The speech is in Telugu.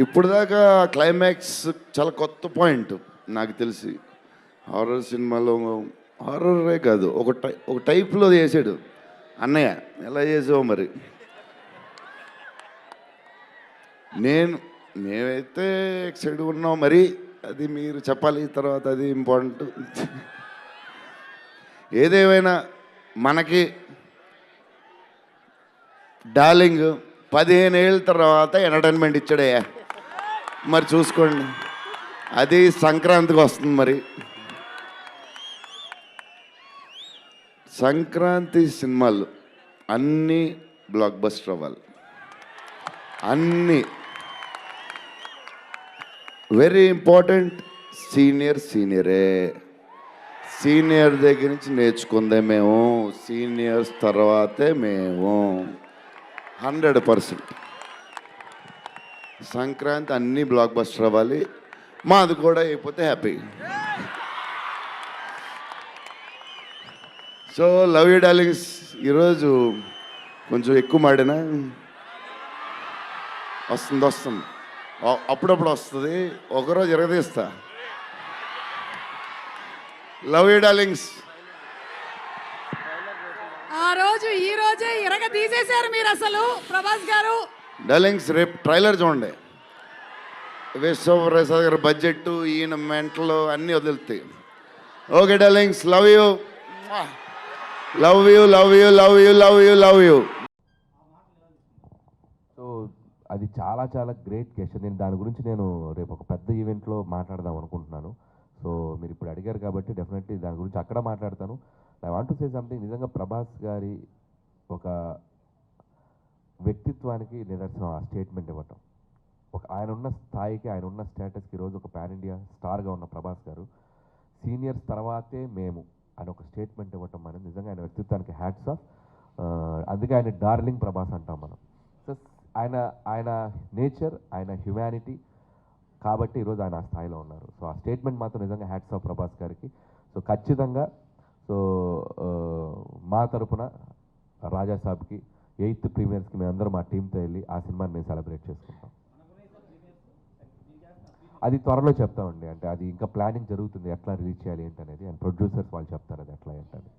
ఇప్పుడు దాకా క్లైమాక్స్ చాలా కొత్త పాయింట్ నాకు తెలిసి. హారర్ సినిమాలో హారరే కాదు, ఒక టైప్లో చేసాడు అన్నయ్య. ఎలా చేసావు మరి? మేమైతే ఎక్సైడ్ ఉన్నాం మరి. అది మీరు చెప్పాలి తర్వాత, అది ఇంపార్టెంట్. ఏదేమైనా మనకి డార్లింగ్ 15 ఏళ్ళ తర్వాత ఎంటర్టైన్మెంట్ ఇచ్చాడయ్యా. మరి చూసుకోండి, అది సంక్రాంతికి వస్తుంది. మరి సంక్రాంతి సినిమాలు అన్నీ బ్లాక్ బస్టర్ అవ్వాలి. అన్నీ వెరీ ఇంపార్టెంట్. సీనియరే. సీనియర్ దగ్గర నుంచి నేర్చుకుందే మేము, సీనియర్స్ తర్వాతే మేము. 100% సంక్రాంతి అన్నీ బ్లాక్ బస్టర్ అవ్వాలి. మాది కూడా అయిపోతే happy. So love you darlings. ఈరోజు కొంచెం ఎక్కువ మాడినా వస్తుంది, అప్పుడప్పుడు వస్తుంది. ఒకరోజు ఎరగదీస్తా. Love you darlings. ఆ రోజు ఈ రోజే ఇరగ తీసేశారు మీరు అసలు ప్రభాస్ గారు. డార్లింగ్స్ రేపు ట్రైలర్ చూడండి. విశ్వప్రసాద్ గారి బడ్జెట్, ఈయన మెంటలు అన్నీ వదులుతాయి. Okay darlings, love you love you love you love you love you love you. So అది చాలా చాలా గ్రేట్ క్వశ్చన్. దాని గురించి నేను రేపు ఒక పెద్ద ఈవెంట్లో మాట్లాడదాం అనుకుంటున్నాను. సో మీరు ఇప్పుడు అడిగారు కాబట్టి డెఫినెట్లీ దాని గురించి అక్కడ మాట్లాడతాను. I want to say something. నిజంగా ప్రభాస్ గారి ఒక వ్యక్తిత్వానికి నిదర్శనం ఆ స్టేట్మెంట్ ఇవ్వటం. ఆయన ఉన్న స్థాయికి, ఆయన ఉన్న స్టేటస్కి ఈరోజు ఒక పాన్ ఇండియా స్టార్గా ఉన్న ప్రభాస్ గారు సీనియర్స్ తర్వాతే మేము అని ఒక స్టేట్మెంట్ ఇవ్వటం అనేది నిజంగా ఆయన వ్యక్తిత్వానికి హ్యాట్స్ ఆఫ్. అందుకే ఆయన డార్లింగ్ ప్రభాస్ అంటాం మనం. సో ఆయన నేచర్, ఆయన హ్యుమానిటీ కాబట్టి ఈరోజు ఆయన ఆ స్థాయిలో ఉన్నారు. సో ఆ స్టేట్మెంట్ మాత్రం నిజంగా హ్యాట్స్ ఆఫ్ ప్రభాస్ గారికి. సో ఖచ్చితంగా మా తరపున రాజా సాబ్కి 8th ప్రీమియర్స్కి మేమందరం మా టీంతో వెళ్ళి ఆ సినిమాని మేము సెలబ్రేట్ చేసుకుంటాం. అది త్వరలో చెప్తామండి. అంటే అది ఇంకా ప్లానింగ్ జరుగుతుంది, ఎట్లా రిలీజ్ చేయాలి ఏంటనేది. అండ్ ప్రొడ్యూసర్స్ వాళ్ళు చెప్తారు అది ఎట్లా ఏంటని.